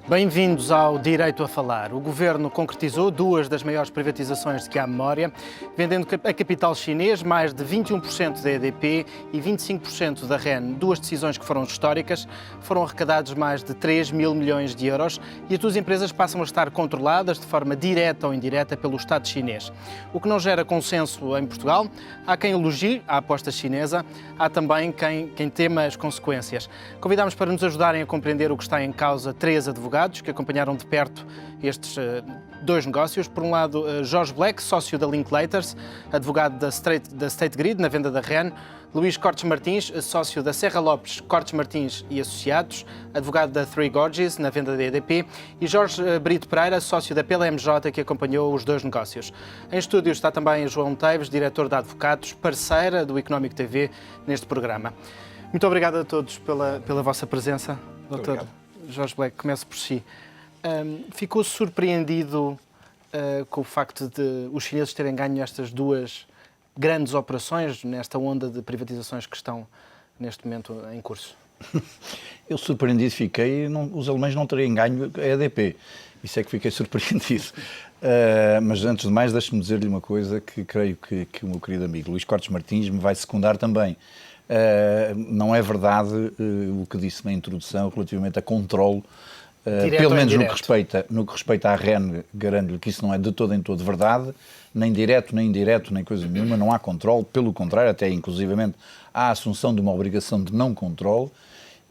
Bem-vindos ao Direito a Falar. O Governo concretizou duas das maiores privatizações de que há memória, vendendo a capital chinês mais de 21% da EDP e 25% da REN. Duas decisões que foram históricas, foram arrecadados mais de 3 mil milhões de euros e as duas empresas passam a estar controladas de forma direta ou indireta pelo Estado chinês. O que não gera consenso em Portugal. Há quem elogie a aposta chinesa, há também quem tema as consequências. Convidámos para nos ajudarem a compreender o que está em causa três advogados que acompanharam de perto estes dois negócios. Por um lado, Jorge Black, sócio da Linklaters, advogado da State Grid, na venda da REN. Luís Cortes Martins, sócio da Serra Lopes Cortes Martins e Associados, advogado da Three Gorges, na venda da EDP. E Jorge Brito Pereira, sócio da PLMJ, que acompanhou os dois negócios. Em estúdio está também João Teves, diretor da Advocados, parceira do Económico TV neste programa. Muito obrigado a todos pela vossa presença. Doutor Jorge Black, começo por si. Ficou surpreendido com o facto de os chineses terem ganho estas duas grandes operações nesta onda de privatizações que estão neste momento em curso? Eu surpreendido fiquei, os alemães não terem ganho a EDP. Isso é que fiquei surpreendido. Mas antes de mais, deixe-me dizer-lhe uma coisa que creio que o meu querido amigo Luís Cortes Martins me vai secundar também. Não é verdade o que disse na introdução relativamente a controle, pelo menos no que respeita à REN, garanto-lhe que isso não é de todo em todo verdade, nem direto, nem indireto, nem coisa nenhuma, não há controle, pelo contrário, até inclusivamente há a assunção de uma obrigação de não controle,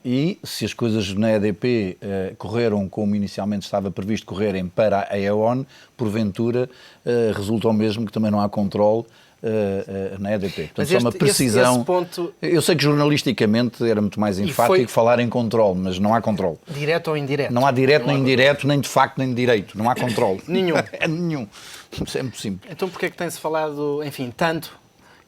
e se as coisas na EDP correram como inicialmente estava previsto correrem para a E.ON, porventura resulta ao mesmo que também não há controle na EDP. Portanto, só uma precisão. Esse ponto... Eu sei que jornalisticamente era muito mais enfático falar em controle, mas não há controle. Direto ou indireto? Não há direto, nem indireto, nem de facto, nem de direito. Não há controle. Nenhum. É nenhum. Isso é muito simples. Então porquê é que tem-se falado, enfim, tanto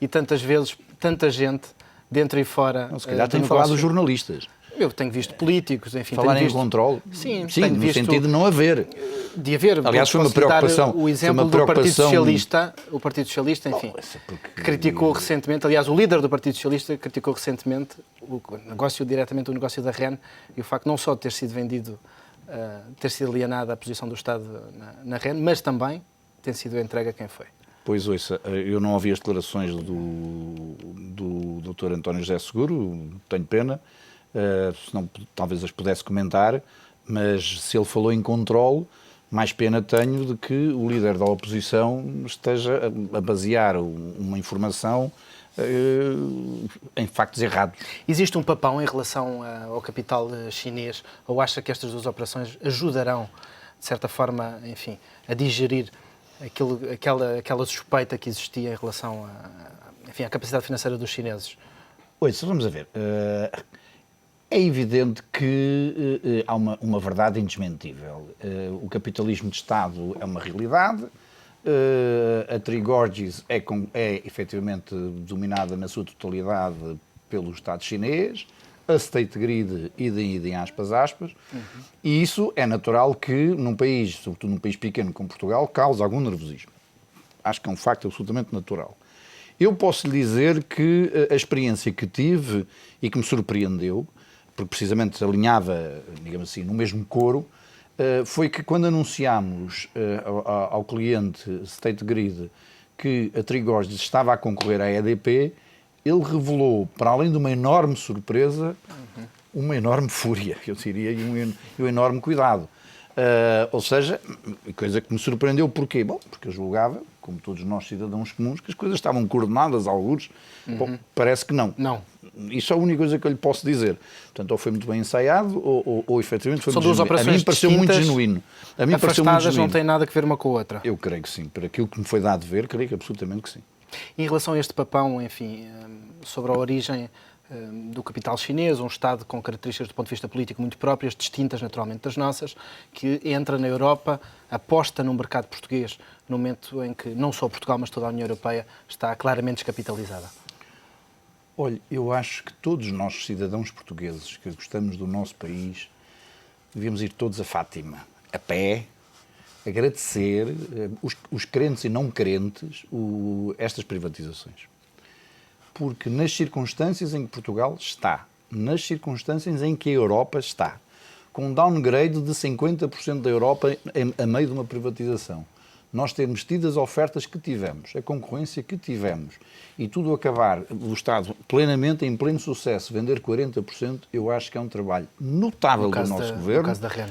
e tantas vezes, tanta gente, dentro e fora Se calhar tenho falado dos jornalistas. Eu tenho visto políticos, enfim... Falar em controle? Sim, no visto, sentido de não haver. De haver. Aliás, foi uma preocupação. O exemplo do Partido Socialista, enfim, criticou recentemente, aliás, o líder do Partido Socialista criticou recentemente o negócio da REN e o facto não só de ter sido vendido, ter sido alienada a posição do Estado na REN, mas também ter sido entregue a quem foi. Pois, ouça, eu não ouvi as declarações do Dr. António José Seguro, tenho pena, senão talvez as pudesse comentar, mas se ele falou em controle, mais pena tenho de que o líder da oposição esteja a basear uma informação em factos errados. Existe um papão em relação ao capital chinês, ou acha que estas duas operações ajudarão, de certa forma, enfim, a digerir aquela suspeita que existia em relação à capacidade financeira dos chineses? Ouça, vamos a ver. É evidente que há uma verdade indesmentível. O capitalismo de Estado é uma realidade. A Three Gorges é efetivamente dominada na sua totalidade pelo Estado chinês. A State Grid, idem aspas. E isso é natural que num país, sobretudo num país pequeno como Portugal, cause algum nervosismo. Acho que é um facto absolutamente natural. Eu posso lhe dizer que a experiência que tive e que me surpreendeu, porque precisamente alinhava, digamos assim, no mesmo coro, foi que quando anunciámos ao cliente State Grid que a Three Gorges estava a concorrer à EDP, ele revelou, para além de uma enorme surpresa, uma enorme fúria, eu diria, e um enorme cuidado. Ou seja, coisa que me surpreendeu, porquê? Bom, porque eu julgava, como todos nós cidadãos comuns, que as coisas estavam coordenadas, alguns. Bom, parece que não. Não. Isso é a única coisa que eu lhe posso dizer. Portanto, ou foi muito bem ensaiado, ou efetivamente foi São muito duas operações a mim pareceu muito genuíno. A mim pareceu muito genuíno. Não têm nada a ver uma com a outra. Eu creio que sim. Por aquilo que me foi dado a ver, creio que absolutamente que sim. Em relação a este papão, enfim, sobre a origem do capital chinês, um Estado com características do ponto de vista político muito próprias, distintas naturalmente das nossas, que entra na Europa, aposta no mercado português, no momento em que não só Portugal, mas toda a União Europeia está claramente descapitalizada. Olha, eu acho que todos nós, cidadãos portugueses, que gostamos do nosso país, devíamos ir todos a Fátima, a pé, agradecer os crentes e não crentes estas privatizações. Porque nas circunstâncias em que Portugal está, nas circunstâncias em que a Europa está, com um downgrade de 50% da Europa a meio de uma privatização. Nós temos tido as ofertas que tivemos, a concorrência que tivemos, e tudo acabar, o Estado plenamente, em pleno sucesso, vender 40%, eu acho que é um trabalho notável do nosso governo. No caso da REN.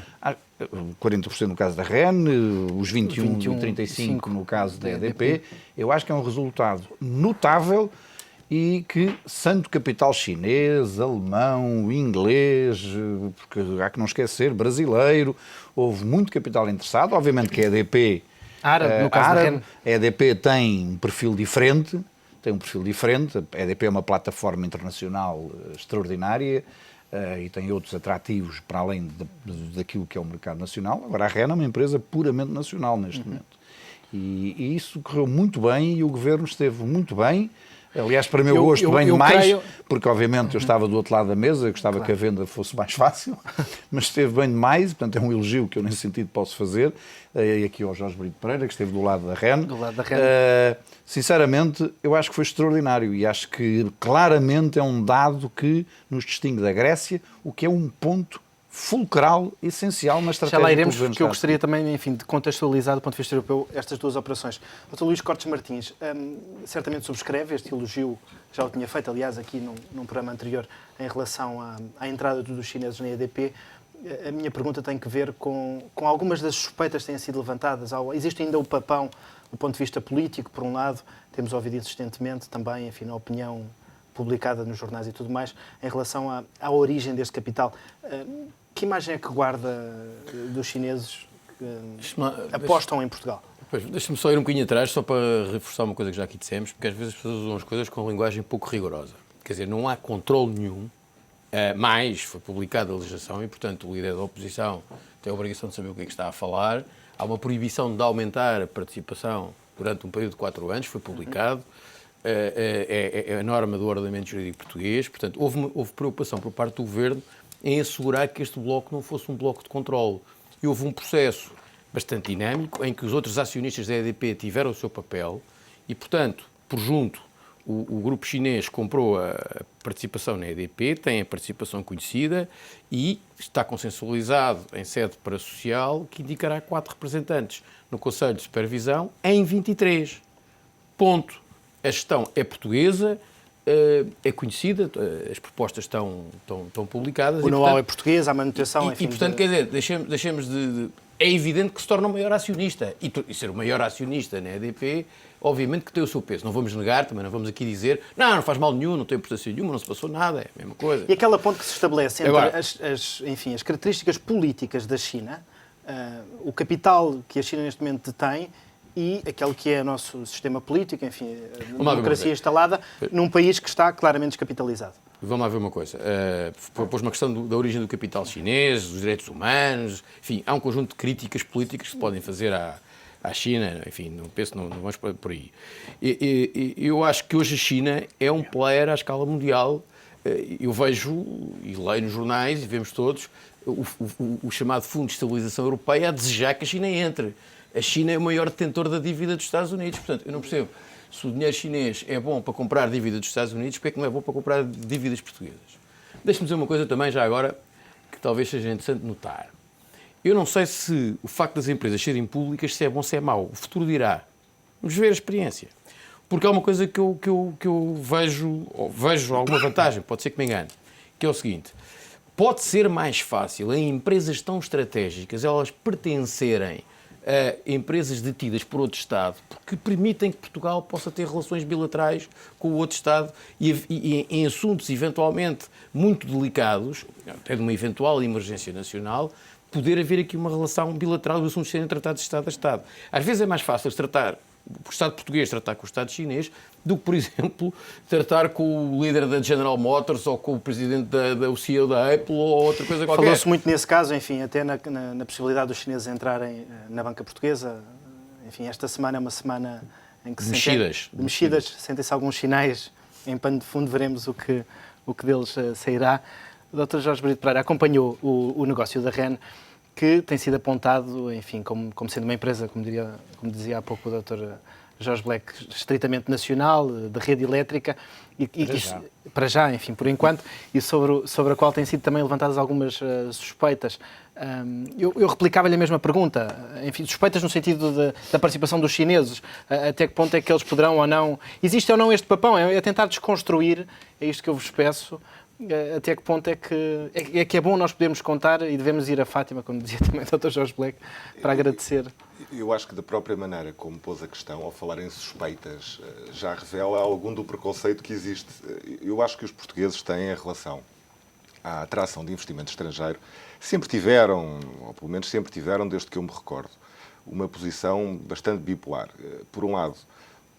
40% no caso da REN, os 21 e 35% no caso da EDP. Eu acho que é um resultado notável e que santo capital chinês, alemão, inglês, porque há que não esquecer, brasileiro, houve muito capital interessado. Obviamente que a EDP... Árabe, no caso da REN. A EDP tem um perfil diferente, A EDP é uma plataforma internacional extraordinária e tem outros atrativos para além daquilo que é o mercado nacional. Agora, a REN é uma empresa puramente nacional neste momento. E isso correu muito bem e o Governo esteve muito bem. Aliás, para meu gosto, bem demais, porque obviamente eu estava do outro lado da mesa, eu gostava que a venda fosse mais fácil, mas esteve bem demais, portanto é um elogio que eu nesse sentido posso fazer, e aqui ao Jorge Brito Pereira, que esteve do lado da REN. Do lado da REN. Sinceramente, eu acho que foi extraordinário e acho que claramente é um dado que nos distingue da Grécia, o que é um ponto fulcral, essencial na estratégia já lá iremos, do Governo. Porque eu gostaria também, enfim, de contextualizar do ponto de vista europeu estas duas operações. Dr. Luís Cortes Martins, certamente subscreve este elogio, já o tinha feito, aliás, aqui num programa anterior, em relação à entrada dos chineses na EDP. A minha pergunta tem que ver com algumas das suspeitas que têm sido levantadas. Existe ainda o papão, do ponto de vista político, por um lado, temos ouvido insistentemente também, enfim, na opinião publicada nos jornais e tudo mais, em relação à origem deste capital. Que imagem é que guarda dos chineses que apostam em Portugal? Deixa-me só ir um bocadinho atrás, só para reforçar uma coisa que já aqui dissemos, porque às vezes as pessoas usam as coisas com linguagem pouco rigorosa. Quer dizer, não há controle nenhum, mas foi publicada a legislação e, portanto, o líder da oposição tem a obrigação de saber o que é que está a falar. Há uma proibição de aumentar a participação durante um período de 4 anos, foi publicado. É a norma do ordenamento jurídico português. Portanto, houve preocupação por parte do Governo em assegurar que este bloco não fosse um bloco de controle. E houve um processo bastante dinâmico em que os outros acionistas da EDP tiveram o seu papel e, portanto, por junto, o grupo chinês comprou a participação na EDP, tem a participação conhecida e está consensualizado em sede parasocial que indicará 4 representantes no Conselho de Supervisão em 23. Ponto. A gestão é portuguesa, é conhecida, as propostas estão publicadas. O know-how é português, a manutenção... E portanto, quer dizer, deixemos de... É evidente que se torna o maior acionista. E ser o maior acionista na EDP, obviamente que tem o seu peso. Não vamos negar, também não vamos aqui dizer não faz mal nenhum, não tem importância nenhuma, não se passou nada, é a mesma coisa. E aquela ponte que se estabelece entre as características políticas da China, o capital que a China neste momento detém, e aquele que é o nosso sistema político, enfim, a democracia instalada num país que está claramente descapitalizado. Vamos lá ver uma coisa. Pôs uma questão da origem do capital chinês, dos direitos humanos, enfim, há um conjunto de críticas políticas que se podem fazer à China, enfim, não vamos por aí. Eu acho que hoje a China é um player à escala mundial. Eu vejo e leio nos jornais e vemos todos o chamado Fundo de Estabilização Europeia a desejar que a China entre. A China é o maior detentor da dívida dos Estados Unidos. Portanto, eu não percebo. Se o dinheiro chinês é bom para comprar dívida dos Estados Unidos, porque é que não é bom para comprar dívidas portuguesas? Deixe-me dizer uma coisa também, já agora, que talvez seja interessante notar. Eu não sei se o facto das empresas serem públicas, se é bom ou se é mau. O futuro dirá. Vamos ver a experiência. Porque há uma coisa que eu vejo alguma vantagem, pode ser que me engane, que é o seguinte. Pode ser mais fácil em empresas tão estratégicas elas pertencerem a empresas detidas por outro Estado, porque permitem que Portugal possa ter relações bilaterais com o outro Estado e em assuntos eventualmente muito delicados, até de uma eventual emergência nacional, poder haver aqui uma relação bilateral e os assuntos serem tratados de Estado a Estado. Às vezes é mais fácil o Estado português tratar com o Estado chinês do que, por exemplo, tratar com o líder da General Motors ou com o presidente o CEO da Apple ou outra coisa qualquer. Falou-se muito nesse caso, enfim, até na possibilidade dos chineses entrarem na banca portuguesa. Enfim, esta semana é uma semana em que mexidas, sentem-se alguns sinais. Em pano de fundo veremos o que deles sairá. O Dr. Jorge Brito Pereira acompanhou o negócio da REN, que tem sido apontado, enfim, como sendo uma empresa, como dizia há pouco o Dr. Jorge Black, estritamente nacional, de rede elétrica, para já, enfim, por enquanto, e sobre a qual têm sido também levantadas algumas suspeitas. Eu replicava-lhe a mesma pergunta, enfim, suspeitas no sentido da participação dos chineses, até que ponto é que eles poderão ou não... Existe ou não este papão? É tentar desconstruir, é isto que eu vos peço, até que ponto é que é bom nós podermos contar e devemos ir a Fátima, como dizia também o Dr. Jorge Black, para agradecer. Eu acho que da própria maneira como pôs a questão, ao falar em suspeitas, já revela algum do preconceito que existe. Eu acho que os portugueses têm, em relação à atração de investimento estrangeiro, sempre tiveram, ou pelo menos sempre tiveram, desde que eu me recordo, uma posição bastante bipolar. Por um lado,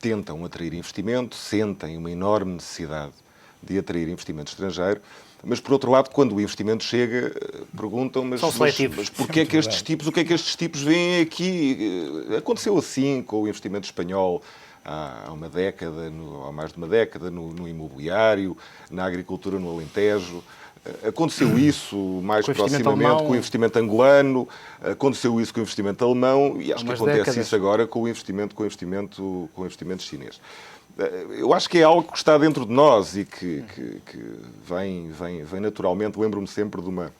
tentam atrair investimento, sentem uma enorme necessidade de atrair investimento estrangeiro, mas, por outro lado, quando o investimento chega, perguntam, mas porquê é que estes tipos, o que é que estes tipos veem aqui? Aconteceu assim com o investimento espanhol há uma década, há mais de uma década, no imobiliário, na agricultura no Alentejo. Aconteceu isso mais proximamente com o investimento angolano, aconteceu isso com o investimento alemão e acho que acontece isso agora com o investimento chinês. Eu acho que é algo que está dentro de nós e que vem naturalmente. Lembro-me sempre de uma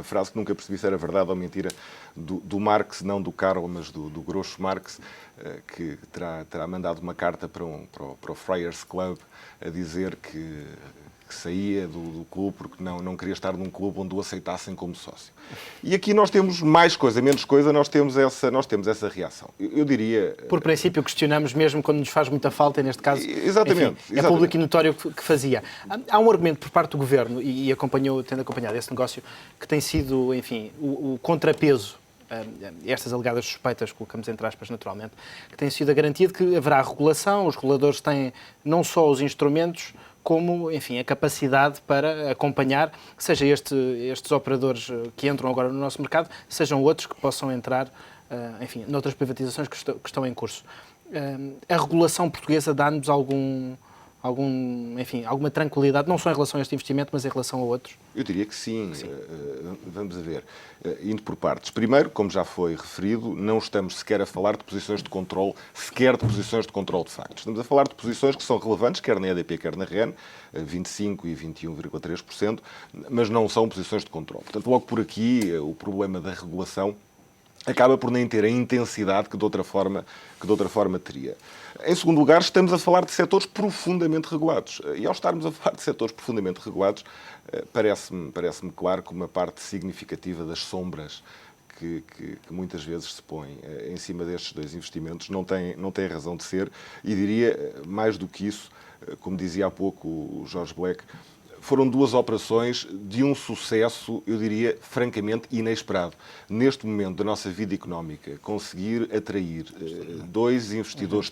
frase que nunca percebi se era verdade ou mentira, do Marx, não do Karl, mas do Groucho Marx, que terá mandado uma carta para o Friars Club a dizer que saía do clube porque não queria estar num clube onde o aceitassem como sócio. E aqui nós temos mais coisa, menos coisa, nós temos essa reação. Eu diria... Por princípio, questionamos mesmo quando nos faz muita falta, e neste caso, exatamente, enfim, é público e notório que fazia. Há um argumento por parte do Governo, e tendo acompanhado esse negócio, que tem sido, enfim, o contrapeso, estas alegadas suspeitas, colocamos entre aspas naturalmente, que tem sido a garantia de que haverá regulação, os reguladores têm não só os instrumentos, como, enfim, a capacidade para acompanhar, seja estes operadores que entram agora no nosso mercado, sejam outros que possam entrar, enfim, noutras privatizações que estão em curso. A regulação portuguesa dá-nos alguma tranquilidade, não só em relação a este investimento, mas em relação a outros? Eu diria que sim. Vamos a ver. Indo por partes. Primeiro, como já foi referido, não estamos sequer a falar de posições de controle, de facto. Estamos a falar de posições que são relevantes, quer na EDP, quer na REN, 25% e 21,3%, mas não são posições de controle. Portanto, logo por aqui, o problema da regulação acaba por nem ter a intensidade que de outra forma teria. Em segundo lugar, estamos a falar de setores profundamente regulados. E ao estarmos a falar de setores profundamente regulados, parece-me claro que uma parte significativa das sombras que muitas vezes se põe em cima destes dois investimentos não tem razão de ser. E diria, mais do que isso, como dizia há pouco o Jorge Black, foram duas operações de um sucesso, eu diria, francamente inesperado. Neste momento da nossa vida económica, conseguir atrair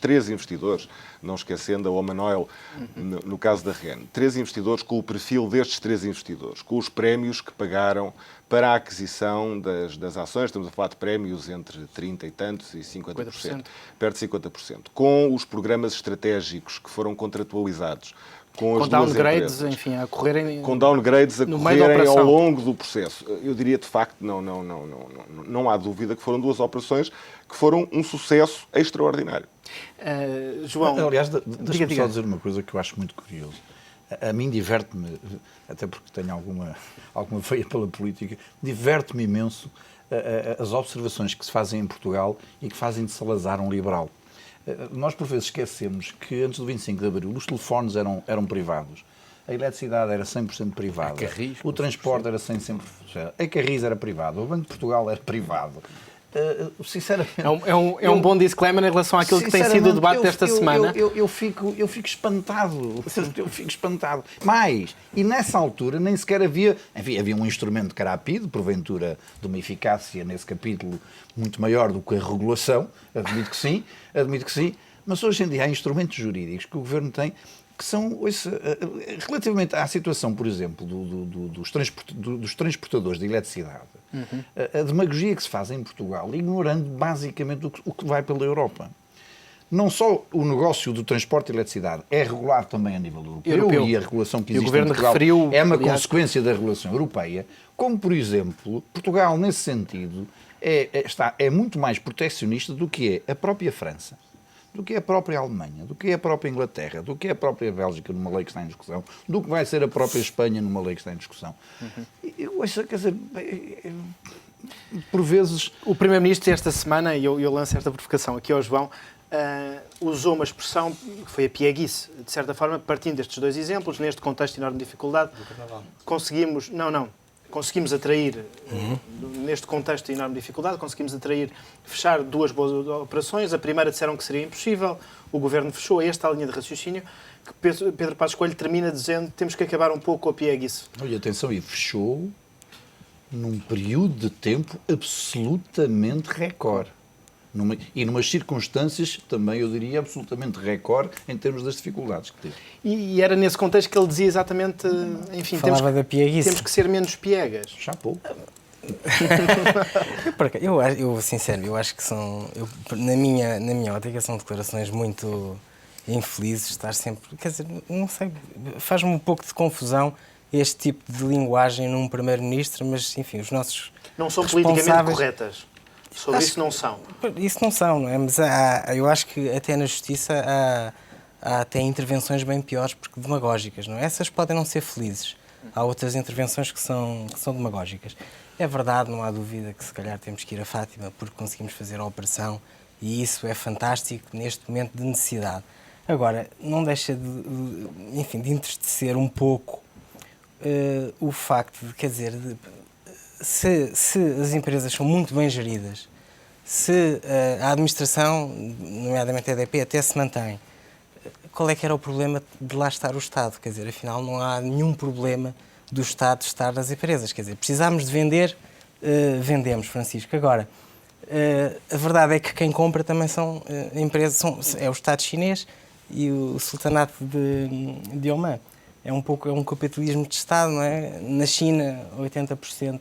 três investidores, não esquecendo a Oman Oil, no caso da REN, 3 investidores com o perfil destes 3 investidores, com os prémios que pagaram para a aquisição das ações, estamos a falar de prémios entre 30 e tantos e 50%, perto de 50%, com os programas estratégicos que foram contratualizados, com downgrades, enfim, a correrem ao longo do processo. Eu diria, de facto, não há dúvida que foram duas operações que foram um sucesso extraordinário. João... Aliás, deixa-me só dizer uma coisa que eu acho muito curioso. A mim diverte-me, até porque tenho alguma veia pela política, diverte-me imenso as observações que se fazem em Portugal e que fazem de Salazar um liberal. Nós, por vezes, esquecemos que antes do 25 de Abril os telefones eram privados, a eletricidade era 100% privada, o transporte era 100% a Carris era privado, o Banco de Portugal era privado. Sinceramente... É um bom disclaimer em relação àquilo que tem sido o debate desta semana. Eu fico espantado. E nessa altura nem sequer havia um instrumento que era a PIDE, porventura de uma eficácia nesse capítulo muito maior do que a regulação, admito que sim, mas hoje em dia há instrumentos jurídicos que o Governo tem que são, relativamente à situação, por exemplo, dos transportadores de eletricidade, a demagogia que se faz em Portugal, ignorando basicamente o que vai pela Europa. Não só o negócio do transporte de eletricidade é regulado também a nível europeu. E a regulação que existe em Portugal é uma consequência da regulação europeia, como, por exemplo, Portugal, nesse sentido, é muito mais proteccionista do que é a própria França. do que é a própria Alemanha, do que é a própria Inglaterra, do que é a própria Bélgica numa lei que está em discussão, do que vai ser a própria Espanha numa lei que está em discussão. Eu acho, quer dizer, por vezes... O Primeiro-Ministro esta semana, e eu lanço esta provocação aqui ao João, usou uma expressão que foi a pieguice. De certa forma, partindo destes dois exemplos, neste contexto de enorme dificuldade, conseguimos atrair, neste contexto de enorme dificuldade, fechar duas boas operações. A primeira disseram que seria impossível, o Governo fechou. Esta é a linha de raciocínio que Pedro Passos Coelho termina dizendo que temos que acabar um pouco com a pieguice. Olha, atenção, e fechou num período de tempo absolutamente recorde. E numas circunstâncias, também eu diria, absolutamente recorde em termos das dificuldades que teve. E era nesse contexto que ele dizia exatamente, enfim, Falava da pieguice. temos que ser menos piegas. Chapou. Eu sincero, eu acho que são, na minha ótica, são declarações muito infelizes, estar sempre, quer dizer, não sei, faz-me um pouco de confusão este tipo de linguagem num Primeiro-Ministro, mas, enfim, os nossos Não são responsáveis... politicamente corretas. Sobre isso não são. Isso não são, não é? Mas eu acho que até na Justiça há até intervenções bem piores, porque demagógicas, não é? Essas podem não ser felizes. Há outras intervenções que são demagógicas. É verdade, não há dúvida que se calhar temos que ir a Fátima porque conseguimos fazer a operação e isso é fantástico neste momento de necessidade. Agora, não deixa de entristecer um pouco o facto de, quer dizer, se as empresas são muito bem geridas, se a administração, nomeadamente a EDP, até se mantém, qual é que era o problema de lá estar o Estado? Quer dizer, afinal, não há nenhum problema do Estado estar nas empresas. Quer dizer, precisámos de vender, vendemos, Francisco. Agora, a verdade é que quem compra também são empresas, é o Estado chinês e o Sultanato de Oman. É um capitalismo de Estado, não é? Na China, 80%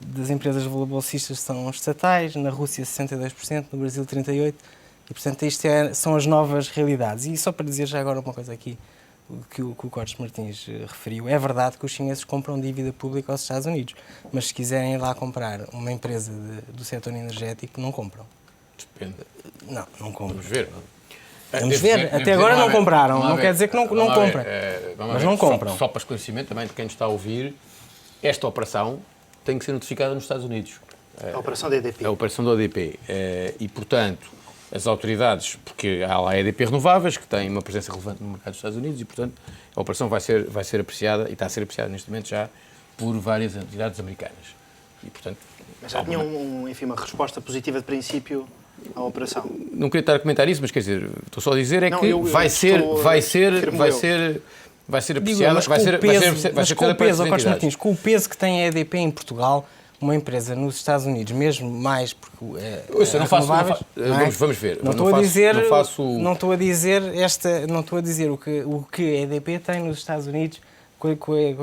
das empresas bolsistas são estatais, na Rússia 62%, no Brasil 38%, e portanto isto são as novas realidades. E só para dizer já agora uma coisa aqui, que o Cortes Martins referiu, é verdade que os chineses compram dívida pública aos Estados Unidos, mas se quiserem ir lá comprar uma empresa do setor energético, não compram. Depende. Não compram. Vamos ver. Vamos ver. Até agora não compraram. Não quer dizer que não comprem. Mas não compram. Só para esclarecimento também de quem nos está a ouvir, esta operação tem que ser notificada nos Estados Unidos. A operação da EDP. A operação da EDP. E, portanto, as autoridades, porque há lá a EDP Renováveis, que tem uma presença relevante no mercado dos Estados Unidos, e, portanto, a operação vai ser apreciada, e está a ser apreciada neste momento já, por várias entidades americanas. E, portanto... Mas já tinha uma resposta positiva de princípio à operação. Não queria estar a comentar isso, mas quer dizer, estou só a dizer vai ser apreciada, vai ser com o peso, Martins, com o peso que tem a EDP em Portugal, uma empresa nos Estados Unidos, mesmo mais porque vamos ver. Não estou a dizer o que a EDP tem nos Estados Unidos com a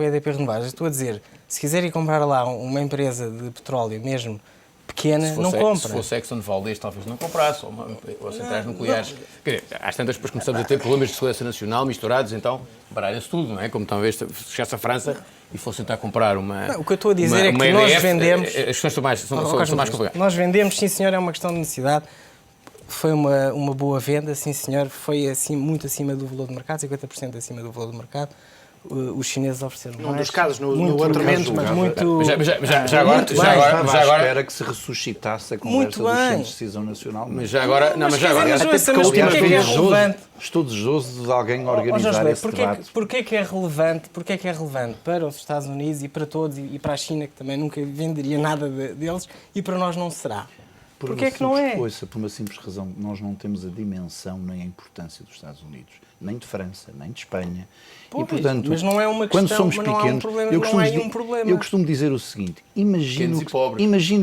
EDP Renováveis. Estou a dizer, se quiserem comprar lá uma empresa de petróleo mesmo pequena, não compra. Se fosse Exxon Valdez, talvez não comprasse, ou centrais nucleares. Quer dizer, às tantas depois começamos a ter problemas de segurança nacional misturados, então baralha-se tudo, não é? Como talvez chegasse a França e fosse tentar comprar uma... O que eu estou a dizer é que nós vendemos... As questões são mais complicadas. Nós vendemos, sim senhor, é uma questão de necessidade. Foi uma boa venda, sim senhor, foi assim, muito acima do valor do mercado, 50% acima do valor do mercado. Os chineses ofereceram mais. Num dos casos, no outro menos, mas muito... Já agora espera que se ressuscitasse a conversa dos centros de decisão nacional. Mas já agora... Estou desejoso de alguém organizar esse debate. Porquê que é relevante para os Estados Unidos e para todos, e para a China, que também nunca venderia nada deles, e para nós não será? Porquê é que não é? Por uma simples razão, nós não temos a dimensão nem a importância dos Estados Unidos, nem de França, nem de Espanha. Pois, e, portanto, mas não é uma questão, quando somos pequenos, eu costumo dizer o seguinte, imagino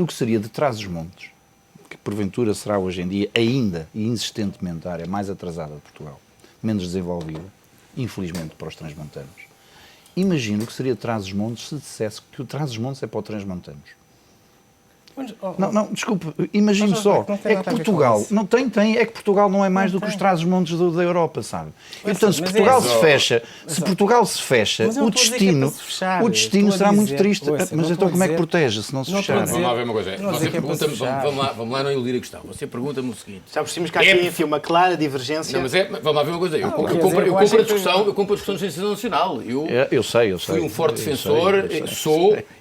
o que seria de Trás-os-Montes, que porventura será hoje em dia ainda e insistentemente a área mais atrasada de Portugal, menos desenvolvida, infelizmente para os transmontanos. Imagino o que seria de Trás-os-Montes se dissesse que o Trás-os-Montes é para os transmontanos. Não, desculpe, imagine Mas, só, não tem é nada que a ver com Portugal, isso. não tem, é que Portugal não é mais do que tem. os trás-os-montes da Europa, sabe? E portanto, se mas Portugal é se isso. fecha, se Portugal se fecha, Mas eu não o estou a dizer que é destino, para se fechar. o destino Estou a será muito dizer- triste. ouça, não Mas estou então a como é que dizer- protege se não se não estou a fechar? dizer- Vamos lá ver uma coisa. Não Você dizer que é para pergunta-me, fechar. vamos lá não iludir a questão. Você pergunta-me o seguinte. Já percebemos que há É- aqui, enfim, uma clara divergência. Não, mas vamos lá ver uma coisa. Eu quer dizer, compro eu a acho que- discussão de legislação nacional. Eu sei. Fui um forte defensor,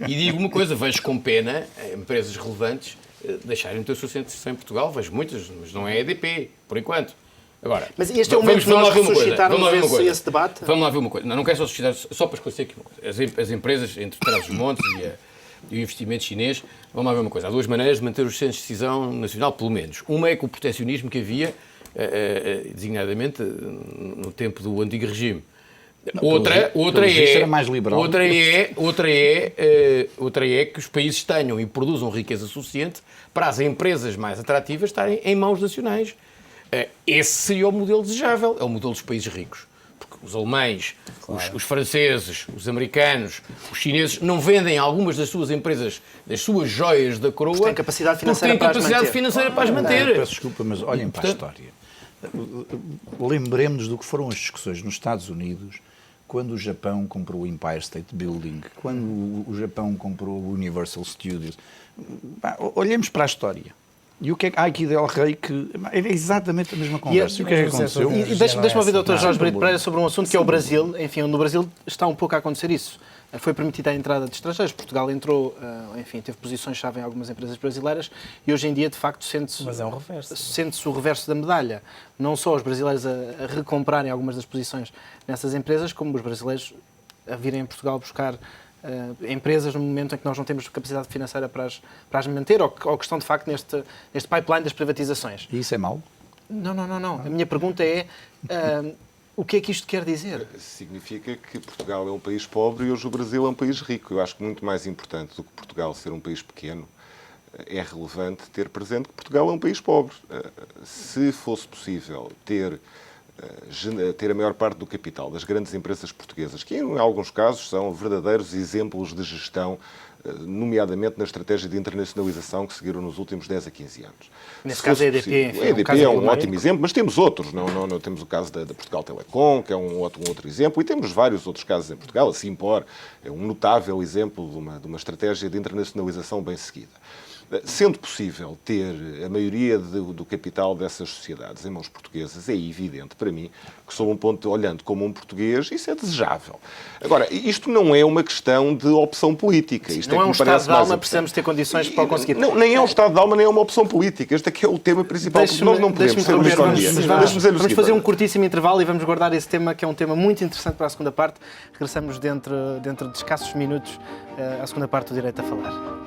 e digo uma coisa, vejo com pena empresas relevantes deixarem de ter a sua centralização em Portugal, vejo muitas, mas não é a EDP, por enquanto. Agora, Mas este é o momento de nós ressuscitarmos esse debate? Vamos lá ver uma coisa. Não quero só suscitar, só para esclarecer aqui uma coisa. As empresas, entre Trás-os-Montes e o investimento chinês, vamos lá ver uma coisa. Há duas maneiras de manter os centros de decisão nacional, pelo menos. Uma é com o proteccionismo que havia, designadamente, no tempo do antigo regime. Outra pelo visto era mais liberal. outra é que os países tenham e produzam riqueza suficiente para as empresas mais atrativas estarem em mãos nacionais. Esse seria o modelo desejável, é o modelo dos países ricos. Porque os alemães, os franceses, os americanos, os chineses não vendem algumas das suas empresas, das suas joias da coroa, têm capacidade financeira porque têm para as capacidade manter. financeira para as manter. Peço desculpa, mas olhem para a história. Lembremos do que foram as discussões nos Estados Unidos quando o Japão comprou o Empire State Building, quando o Japão comprou o Universal Studios. Olhemos para a história. E o que é que há aqui Del Rey que era exatamente a mesma conversa. E o que é que aconteceu? E deixa-me ouvir o Dr. Jorge Brito problema. Pereira sobre um assunto que é o Brasil. Enfim, no Brasil está um pouco a acontecer isso. Foi permitida a entrada de estrangeiros. Portugal entrou, enfim, teve posições-chave em algumas empresas brasileiras e hoje em dia, de facto, sente-se Mas é um reverso. sente-se o reverso da medalha. Não só os brasileiros a recomprarem algumas das posições nessas empresas, como os brasileiros a virem em Portugal buscar empresas no momento em que nós não temos capacidade financeira para as manter ou que estão, de facto, neste pipeline das privatizações. E isso é mau? Não. A minha pergunta é o que é que isto quer dizer? Significa que Portugal é um país pobre e hoje o Brasil é um país rico. Eu acho que muito mais importante do que Portugal ser um país pequeno, é relevante ter presente que Portugal é um país pobre. Se fosse possível ter a maior parte do capital das grandes empresas portuguesas, que em alguns casos são verdadeiros exemplos de gestão, nomeadamente na estratégia de internacionalização que seguiram nos últimos 10 a 15 anos. Nesse caso, a EDP, enfim, a EDP caso é um emblemático. ótimo exemplo, mas temos outros. Não, temos o caso da Portugal Telecom, que é um outro exemplo, e temos vários outros casos em Portugal. A Simpor é um notável exemplo de uma estratégia de internacionalização bem seguida. Sendo possível ter a maioria do capital dessas sociedades em mãos portuguesas, é evidente para mim que, sob um ponto, olhando como um português, isso é desejável. Agora, isto não é uma questão de opção política. Isto Não é que um me estado parece de mais alma, importante. precisamos ter condições para o conseguir. Não, nem é um estado de alma, nem é uma opção política. Este aqui é o tema principal, porque nós não podemos ter uma economia. Vamos fazer um curtíssimo intervalo e vamos guardar esse tema, que é um tema muito interessante para a segunda parte. Regressamos dentro de escassos minutos à segunda parte do Direito a Falar.